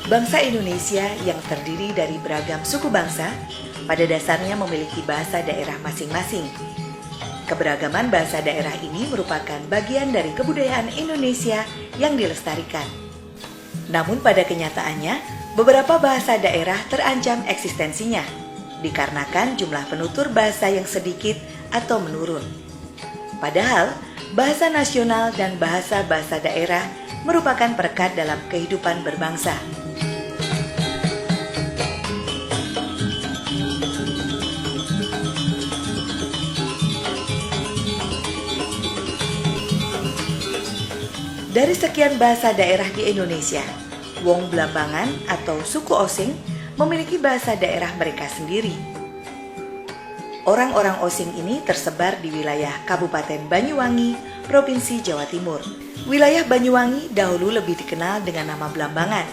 Bangsa Indonesia yang terdiri dari beragam suku bangsa, pada dasarnya memiliki bahasa daerah masing-masing. Keberagaman bahasa daerah ini merupakan bagian dari kebudayaan Indonesia yang dilestarikan. Namun pada kenyataannya, beberapa bahasa daerah terancam eksistensinya, dikarenakan jumlah penutur bahasa yang sedikit atau menurun. Padahal, bahasa nasional dan bahasa-bahasa daerah merupakan perekat dalam kehidupan berbangsa. Dari sekian bahasa daerah di Indonesia, Wong Blambangan atau suku Osing memiliki bahasa daerah mereka sendiri. Orang-orang Osing ini tersebar di wilayah Kabupaten Banyuwangi, Provinsi Jawa Timur. Wilayah Banyuwangi dahulu lebih dikenal dengan nama Blambangan.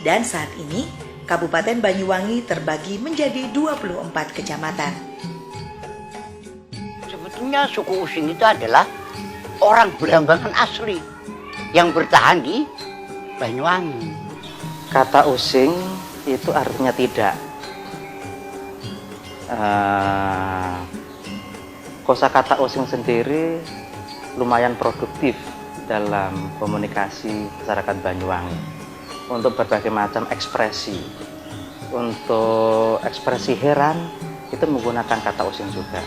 Dan saat ini, Kabupaten Banyuwangi terbagi menjadi 24 kecamatan. Sebetulnya suku Osing itu adalah orang Blambangan asli yang bertahan di Banyuwangi. Kata Osing itu artinya tidak. Kosakata Osing sendiri lumayan produktif dalam komunikasi masyarakat Banyuwangi untuk berbagai macam ekspresi. Untuk ekspresi heran itu menggunakan kata Osing juga.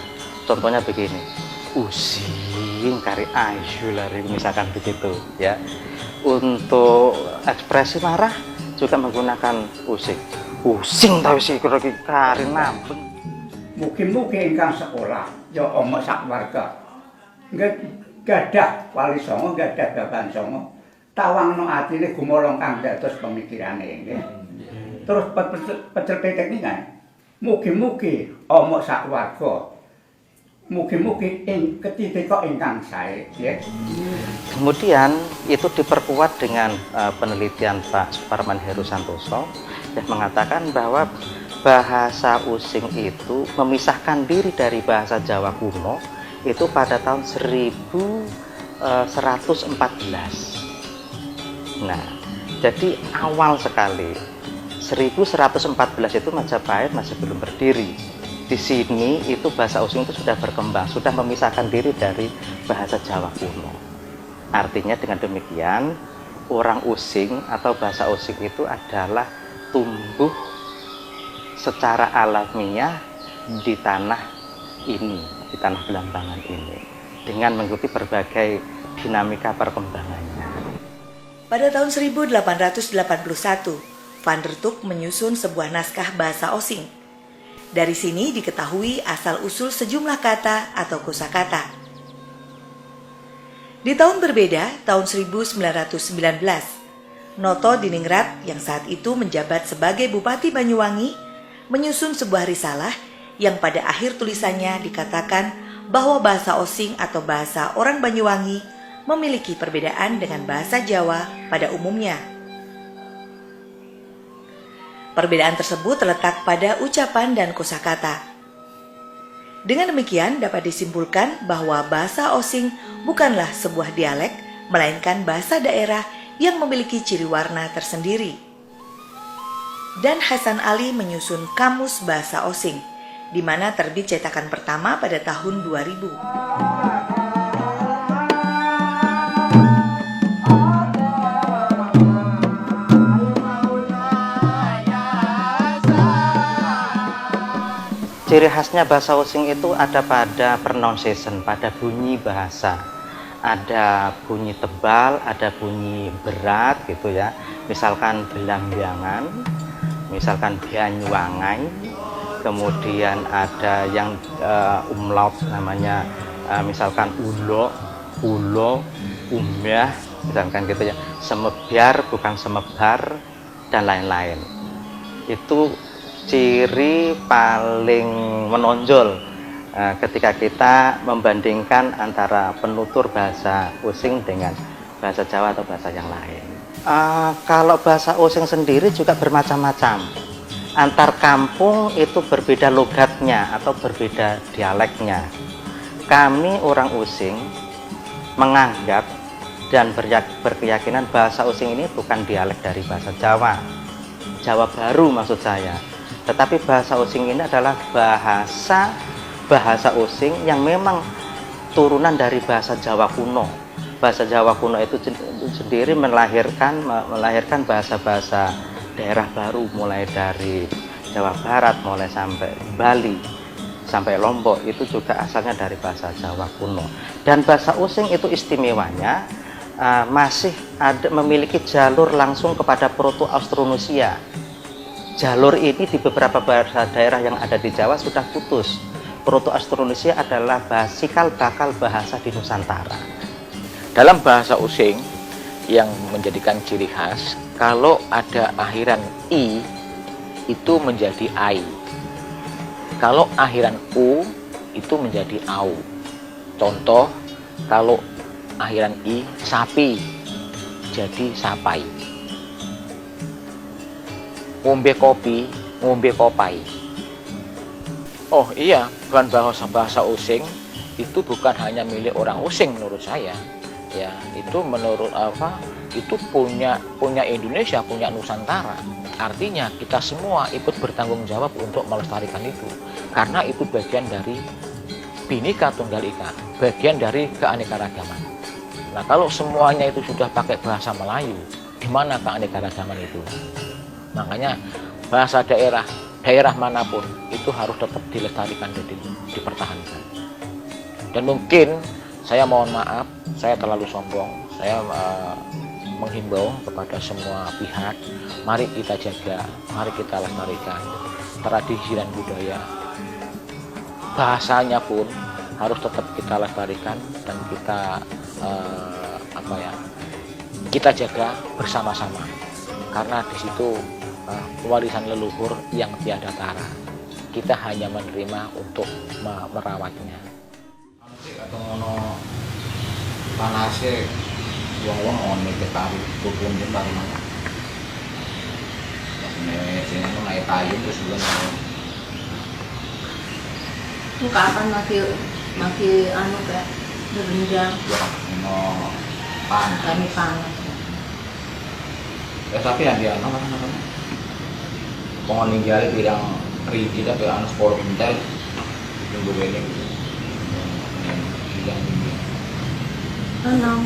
Contohnya begini, using kari ayu lari, misalkan begitu ya. Untuk ekspresi marah juga menggunakan using. Using tahu sih kari nampeng. Mugi-mugi ingkang sekolah ya omok sak warga. Gadah wali songo, gadah baban songo. Tawangno atine gumolong kang dados pemikirane nggih. Terus pecel petek niki kan. Mugi-mugi omok sak warga. Mugi-mugi ketitika ingkang sae, ya. Kemudian itu diperkuat dengan penelitian Pak Suparman Heru Santoso yang mengatakan bahwa bahasa Osing itu memisahkan diri dari bahasa Jawa kuno itu pada tahun 1114. Nah, jadi awal sekali 1114 itu Majapahit masih belum berdiri. Di sini itu bahasa Osing itu sudah berkembang, sudah memisahkan diri dari bahasa Jawa kuno. Artinya dengan demikian, orang Osing atau bahasa Osing itu adalah tumbuh secara alamiah di tanah ini, di tanah Blambangan ini, dengan mengikuti berbagai dinamika perkembangannya. Pada tahun 1881, Van der Tuk menyusun sebuah naskah bahasa Osing. Dari sini diketahui asal-usul sejumlah kata atau kosakata. Di tahun berbeda, tahun 1919, Noto Diningrat yang saat itu menjabat sebagai Bupati Banyuwangi menyusun sebuah risalah yang pada akhir tulisannya dikatakan bahwa bahasa Osing atau bahasa orang Banyuwangi memiliki perbedaan dengan bahasa Jawa pada umumnya. Perbedaan tersebut terletak pada ucapan dan kosakata. Dengan demikian dapat disimpulkan bahwa bahasa Osing bukanlah sebuah dialek, melainkan bahasa daerah yang memiliki ciri warna tersendiri. Dan Hasan Ali menyusun Kamus Bahasa Osing, di mana terbit cetakan pertama pada tahun 2000. Ciri khasnya bahasa Osing itu ada pada pronunciation, pada bunyi bahasa. Ada bunyi tebal, ada bunyi berat gitu ya. Misalkan Belambyangan, misalkan Banyuwangai, kemudian ada yang umlaut namanya misalkan ulo, ulo, umyah, misalkan gitu ya. Semebyar bukan semebar dan lain-lain. Itu ciri paling menonjol ketika kita membandingkan antara penutur bahasa Osing dengan bahasa Jawa atau bahasa yang lain. Kalau bahasa Osing sendiri juga bermacam-macam. Antar kampung itu berbeda logatnya atau berbeda dialeknya. Kami orang Osing menganggap dan berkeyakinan bahasa Osing ini bukan dialek dari bahasa Jawa, Jawa baru maksud saya, tetapi bahasa Osing ini adalah bahasa Osing yang memang turunan dari bahasa Jawa kuno. Bahasa Jawa kuno itu sendiri melahirkan bahasa-bahasa daerah baru, mulai dari Jawa Barat, mulai sampai Bali, sampai Lombok, itu juga asalnya dari bahasa Jawa kuno. Dan bahasa Osing itu istimewanya masih memiliki jalur langsung kepada Proto-Austronesia. Jalur ini di beberapa bahasa daerah yang ada di Jawa sudah putus. Proto-Austronesia adalah cikal bakal bahasa di Nusantara. Dalam bahasa Osing yang menjadikan ciri khas, kalau ada akhiran i itu menjadi ai. Kalau akhiran u itu menjadi au. Contoh, kalau akhiran i sapi jadi sapai. Ngombe kopi, ngombe kopai. Oh iya, bahasa Osing itu bukan hanya milik orang Osing menurut saya. Ya, itu menurut itu punya Indonesia, punya Nusantara. Artinya kita semua ikut bertanggung jawab untuk melestarikan itu. Karena itu bagian dari Bhinneka Tunggal Ika, bagian dari keanekaragaman. Nah, kalau semuanya itu sudah pakai bahasa Melayu, di mana keanekaragaman itu? Makanya bahasa daerah manapun itu harus tetap dilestarikan dan dipertahankan. Dan mungkin saya mohon maaf, saya terlalu sombong. Saya menghimbau kepada semua pihak, mari kita jaga, mari kita lestarikan tradisi dan budaya. Bahasanya pun harus tetap kita lestarikan dan kita kita jaga bersama-sama, karena di situ warisan leluhur yang tiada tara. Kita hanya menerima untuk merawatnya. Atau ngono panase wong-wong ono ketari kupung jembari mana. Nek sing naik kayu terus bulan. Kapan masih anu kayak berendam Ono pan. kami panas. Ya tapi yang dia apa pohon ninjali bilang rigi tapi anu 10 kintal nunggu benek. Ano,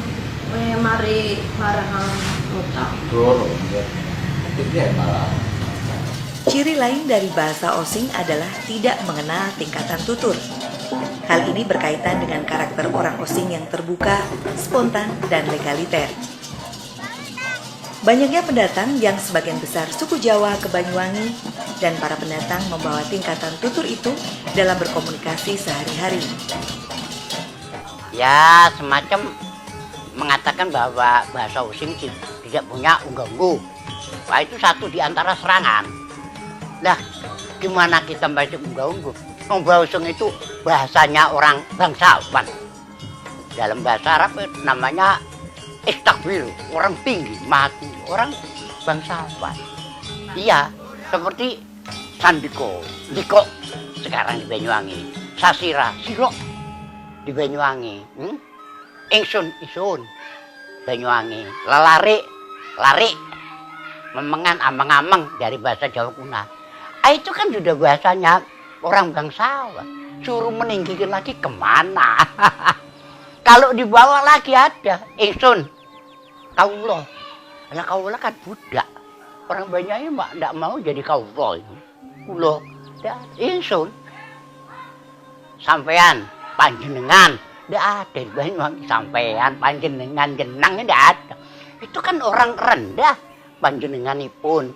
mari marahang utang. Doro, itu dia malah. Ciri lain dari bahasa Osing adalah tidak mengenal tingkatan tutur. Hal ini berkaitan dengan karakter orang Osing yang terbuka, spontan, dan legaliter. Banyaknya pendatang yang sebagian besar suku Jawa ke Banyuwangi, dan para pendatang membawa tingkatan tutur itu dalam berkomunikasi sehari-hari. Ya, semacam mengatakan bahwa bahasa Osing tidak punya unggu-unggu. Wah, itu satu di antara serangan. Lah, gimana kita baca unggu-unggu? Bahasa Osing itu bahasanya orang bangsawan. Dalam bahasa Arab namanya istakbil, orang tinggi, mati, orang bangsawan. Iya, seperti Sandiko, Diko sekarang di Banyuwangi, Sasira, Siro di Banyuwangi, Ingsun, Isun, Banyuwangi, Lelari, Lari, Memengan, Amang-amang dari bahasa Jawa kuno. Itu kan sudah bahasanya orang bangsawan. Suruh meninggikan lagi kemana? Kalau dibawa lagi ada Ingsun, Kaulo. Karena Kaulo kan budak. Orang Banyuwangi tidak mau jadi Kaulo. Kulo, Ingsun, sampean, panjenengan. Tidak ada di Banyuwangi sampean, panjenengan, jenang tidak ada. Itu kan orang rendah. Panjenenganipun,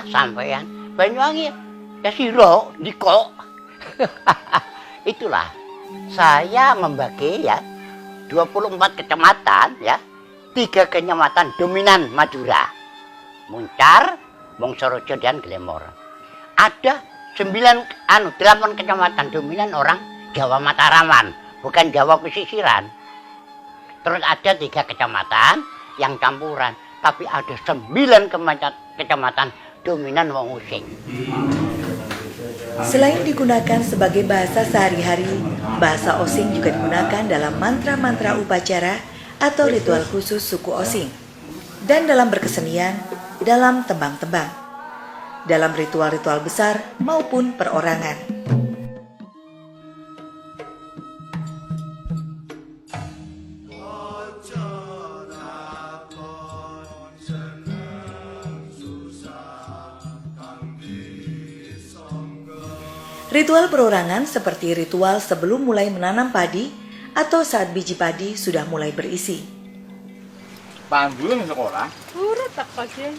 sampean, Banyuwangi, ya Siro, Diko. Itulah, saya membagi ya 24 kecamatan ya, 3 kecamatan dominan Madura, Muncar, Wongsorojo dan Glemor. Ada 8 kecamatan dominan orang Jawa Mataraman, bukan Jawa pesisiran. Terus ada 3 kecamatan yang campuran, tapi ada 9 kecamatan dominan wong Osing. Selain digunakan sebagai bahasa sehari-hari, bahasa Osing juga digunakan dalam mantra-mantra upacara atau ritual khusus suku Osing. Dan dalam berkesenian, dalam tembang-tembang, dalam ritual-ritual besar maupun perorangan. Ritual perorangan seperti ritual sebelum mulai menanam padi atau saat biji padi sudah mulai berisi. Panggul di sekolah. Urut apa sih?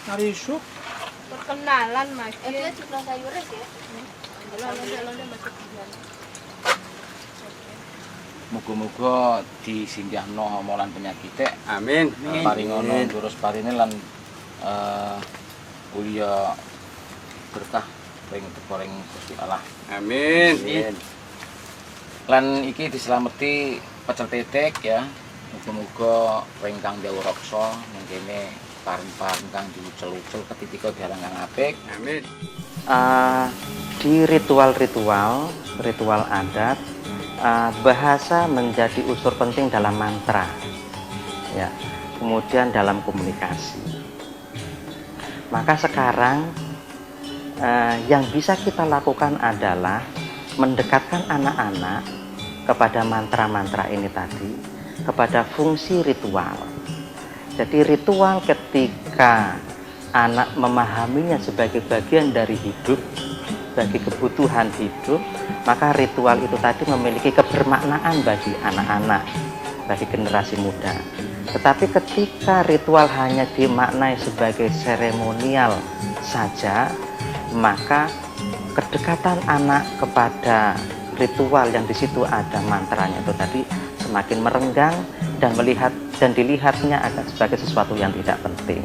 Hari isuk. Perkenalan mas. Dia cuma sayuran ya. Jalan-jalannya masih jalan. Muga-muga disinggahno molan penyakite. Amin. Paringono terus parine lan uya berkah ring goreng Gusti Allah. Amin. Lan iki dislameti pecel tetek ya. Muga-muga ingkang jauh raksa mengkene paring-paring kang diucel-ucel ketika diarang kang apik. Amin. Di ritual adat, bahasa menjadi unsur penting dalam mantra, ya. Kemudian dalam komunikasi. Maka sekarang yang bisa kita lakukan adalah mendekatkan anak-anak kepada mantra-mantra ini tadi, kepada fungsi ritual. Jadi ritual ketika anak memahaminya sebagai bagian dari hidup, bagi kebutuhan hidup, maka ritual itu tadi memiliki kebermaknaan bagi anak-anak, bagi generasi muda. Tetapi ketika ritual hanya dimaknai sebagai seremonial saja, maka kedekatan anak kepada ritual yang di situ ada mantranya itu tadi semakin merenggang dan dilihatnya agak sebagai sesuatu yang tidak penting.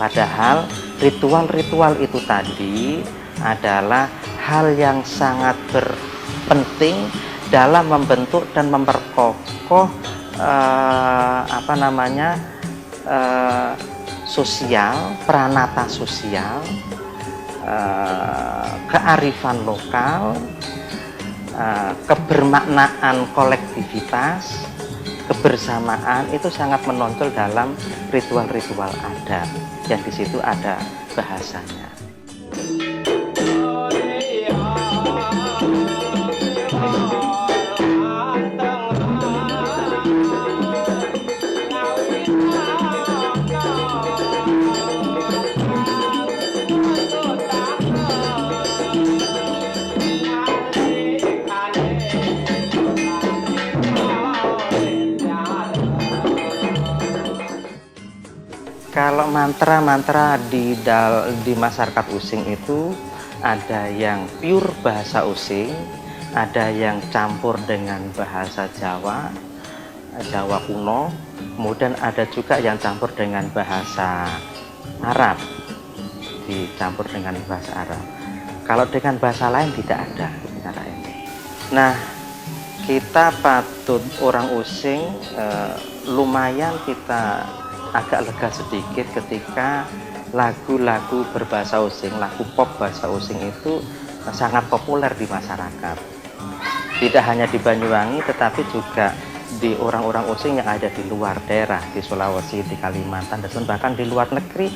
Padahal ritual-ritual itu tadi adalah hal yang sangat berpenting dalam membentuk dan memperkokoh sosial, pranata sosial, kearifan lokal, kebermaknaan kolektivitas, kebersamaan itu sangat menonjol dalam ritual-ritual adat yang di situ ada bahasanya. Kalau mantra-mantra di masyarakat Using itu ada yang pure bahasa Using, ada yang campur dengan bahasa Jawa kuno, kemudian ada juga yang campur dengan bahasa Arab, dicampur dengan bahasa Arab. Kalau dengan bahasa lain tidak ada cara ini. Nah, kita patut orang Using lumayan kita agak lega sedikit ketika lagu-lagu berbahasa Using, lagu pop bahasa Using itu sangat populer di masyarakat. Tidak hanya di Banyuwangi, tetapi juga di orang-orang Using yang ada di luar daerah, di Sulawesi, di Kalimantan, dan bahkan di luar negeri.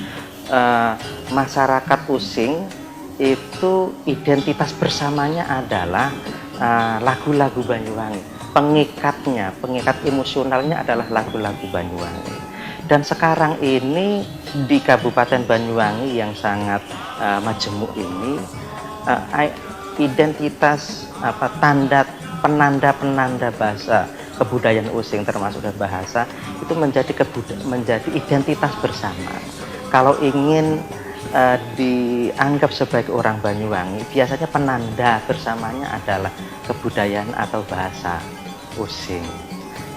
Masyarakat Using itu identitas bersamanya adalah lagu-lagu Banyuwangi. Pengikat emosionalnya adalah lagu-lagu Banyuwangi. Dan sekarang ini di Kabupaten Banyuwangi yang sangat majemuk ini, identitas penanda bahasa kebudayaan Using termasuk dan bahasa itu menjadi identitas bersama. Kalau ingin dianggap sebagai orang Banyuwangi, biasanya penanda bersamanya adalah kebudayaan atau bahasa Using.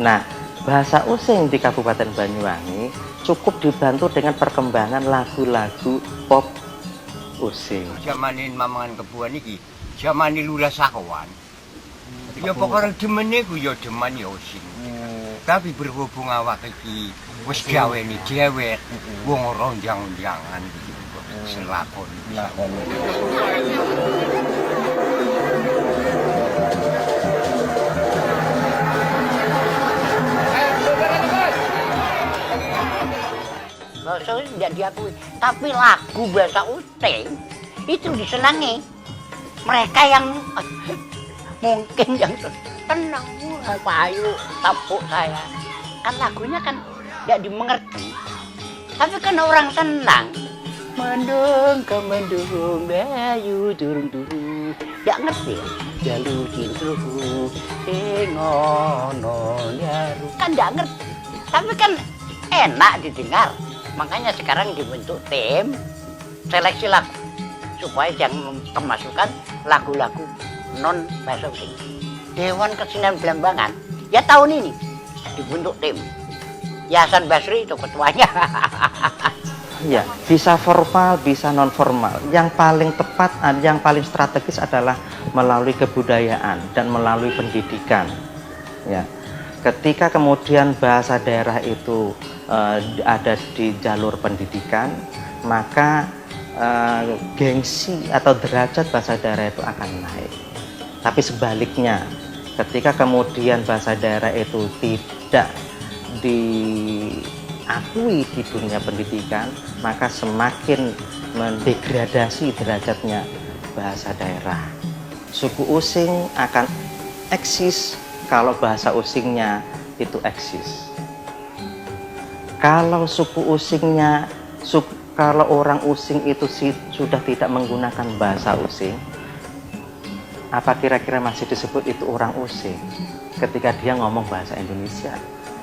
Nah, bahasa Using di Kabupaten Banyuwangi cukup dibantu dengan perkembangan lagu-lagu pop Using. Zamanin mamangan kebuan iki, zamanin lula sakawan. Ya pokoknya demene ku ya demen ya Using. Tapi berhubung awak iki wis gaweni dewek, wong ronjang-ronjangan iki selakon. bahasa Using tidak diakui. Tapi lagu bahasa Using itu disenangi. Mereka yang mungkin yang tenang, payu, tapuk saya. Kan lagunya kan tidak dimengerti. Tapi kan orang senang. Mendung ke mendung, bayu turun-turun. Tidak ngerti ya? Jalu cintuku, ngono nyaru. Kan tidak ngerti. Tapi kan enak didengar. Makanya sekarang dibentuk tim seleksi lagu. Supaya yang memasukkan lagu-lagu non bahasa Using. Dewan Kesenian Belambangan ya tahun ini dibentuk tim. Yayasan Basri itu ketuanya. Ya, bisa formal, bisa non formal. Yang paling tepat, yang paling strategis adalah melalui kebudayaan dan melalui pendidikan. Ya, ketika kemudian bahasa daerah itu ada di jalur pendidikan, maka gengsi atau derajat bahasa daerah itu akan naik. Tapi sebaliknya, ketika kemudian bahasa daerah itu tidak diakui di dunia pendidikan, maka semakin mendegradasi derajatnya bahasa daerah. Suku Using akan eksis kalau bahasa Usingnya itu eksis. Kalau suku Usingnya, kalau orang Using itu sudah tidak menggunakan bahasa Using, apa kira-kira masih disebut itu orang Using ketika dia ngomong bahasa Indonesia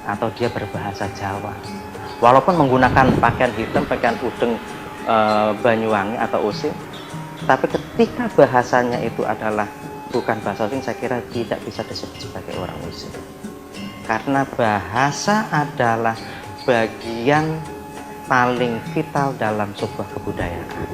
atau dia berbahasa Jawa? Walaupun menggunakan pakaian hitam, pakaian udeng Banyuwangi atau Using, tapi ketika bahasanya itu adalah bukan bahasa Using, saya kira tidak bisa disebut sebagai orang Using. Karena bahasa adalah bagian paling vital dalam sebuah kebudayaan.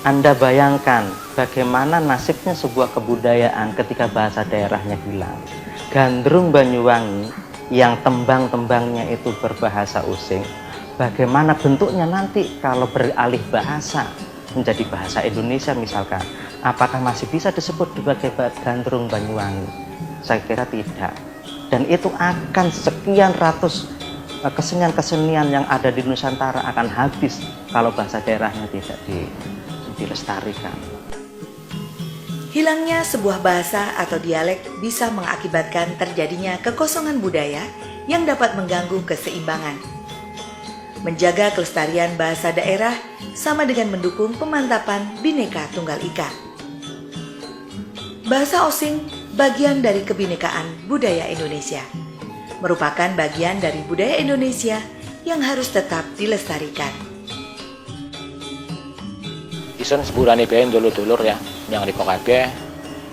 Anda bayangkan bagaimana nasibnya sebuah kebudayaan ketika bahasa daerahnya hilang. Gandrung Banyuwangi yang tembang-tembangnya itu berbahasa Using, bagaimana bentuknya nanti kalau beralih bahasa menjadi bahasa Indonesia misalkan? Apakah masih bisa disebut sebagai Gandrung Banyuwangi? Saya kira tidak. Dan itu akan sekian ratus kesenian-kesenian yang ada di Nusantara akan habis kalau bahasa daerahnya tidak dilestarikan. Hilangnya sebuah bahasa atau dialek bisa mengakibatkan terjadinya kekosongan budaya yang dapat mengganggu keseimbangan. Menjaga kelestarian bahasa daerah sama dengan mendukung pemantapan Bhinneka Tunggal Ika. Bahasa Osing bagian dari kebinekaan budaya Indonesia. Merupakan bagian dari budaya Indonesia yang harus tetap dilestarikan. Ison sepurane bae dulur-dulur ya, yang riko kabeh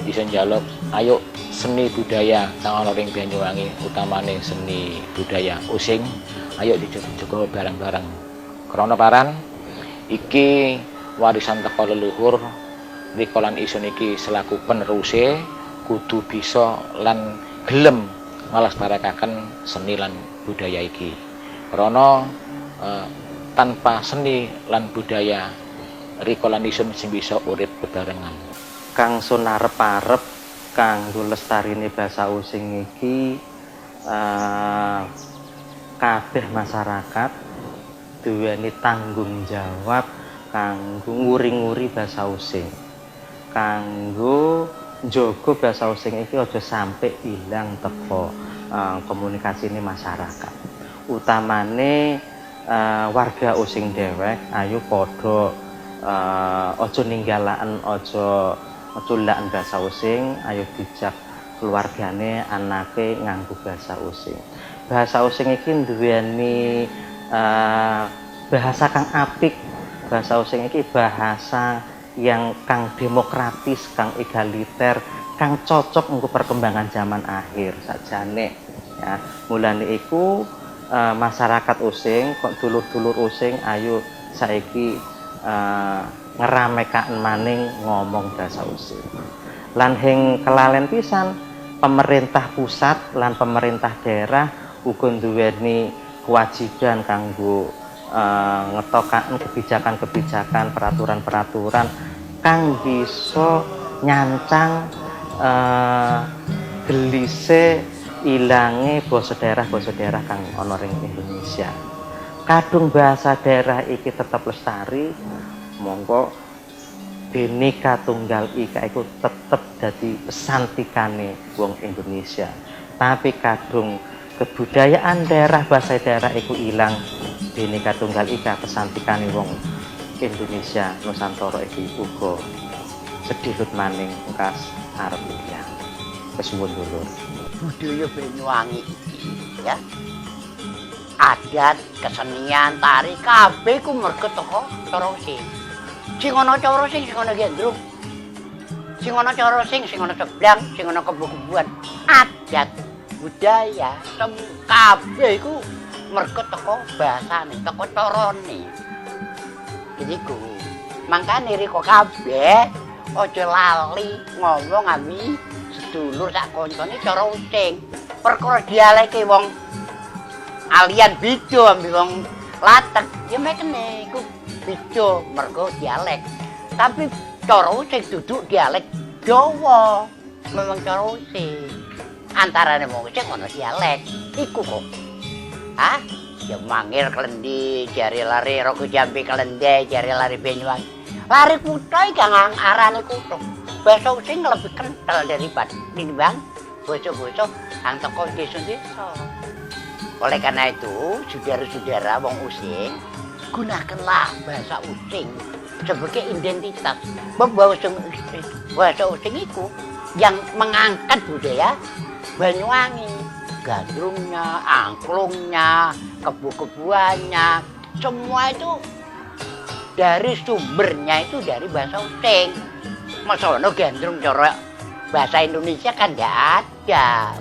ison njaluk ayo seni budaya kang ana ring Banyuwangi, utamane seni budaya Using, ayo dijogo bareng-bareng. Krana paran iki warisan teko leluhur, riko lan ison iki selaku peneruse kudu bisa lan gelem nglestarekaken seni lan budaya iki. Krana tanpa seni lan budaya riko lan isun sing bisa urip bebarengan. Kang sun arep-arep kanggo lestarine basa Using iki kabeh masyarakat duweni tanggung jawab kanggo nguri-nguri basa Using. Kanggo njogo basa Using iki aja sampai ilang teko komunikasine masyarakat. Utamane warga Using dewek ayo padha ojo ninggalaken ojo laken basa Using, ayo dijak keluargane anake nganggo basa Using. Bahasa Using iki duweni bahasa kang apik. Bahasa Using iki bahasa yang kang demokratis, kang egaliter, kang cocok nggo perkembangan zaman akhir sajane ya. Mulane iku masyarakat Using, kok dulur-dulur Using ayo saiki ngeramekan maning ngomong bahasa Using. Lan hing kelalen pisan pemerintah pusat lan pemerintah daerah uga duweni kewajiban kanggo ngetokaken kebijakan-kebijakan, peraturan-peraturan kang bisa nyancang gelise ilange basa daerah kang ana ring Indonesia. kadung bahasa daerah iki tetap lestari, monggo Bhinneka Tunggal Ika iku tetep dadi pesantikane wong Indonesia. Tapi kadung kebudayaan daerah bahasa daerah iku ilang, Bhinneka Tunggal Ika pesantikane wong Indonesia Nusantara iki uga sedilut maning engkas arep ilang. Kesuwun dulur. Budaya Banyuwangi iki ya. Adat, kesenian, tari kabeh ku mergo teko cara using. Sing ana cara using, sing ana gendrung. Sing ana cara using, sing ana seblang, sing ana kebo-keboan. Adat, budaya, kabeh iku mergo teko bahasane, teko carane. Jadi ku mangkane riko kabeh aja lali ngomong ami sedulur sak kancane cara using. Perkara dialeke wong alian bijo ambil wong Latek, ya mekene iku bijo mergo dialek. Tapi cara using duduk dialek Jawa. Memang cara using. Antarane wong using ono dialek. Iku kok. Hah? Ya mangir klendi, jari lari Roko Jambi kelende, jari lari Banyuwangi. Lari kutha iki kang arane kutha. Basa using lebih kental daripada tinimbang basa-basa ang teko desa-desa. Oleh karena itu, saudara-saudara wong using, gunakanlah bahasa using sebagai identitas. Bahasa using itu yang mengangkat budaya Banyuwangi. Gandrungnya, angklungnya, kebu-kebuannya, semua itu dari sumbernya itu dari bahasa using. Masa ono gandrung cara bahasa Indonesia kan tidak ada.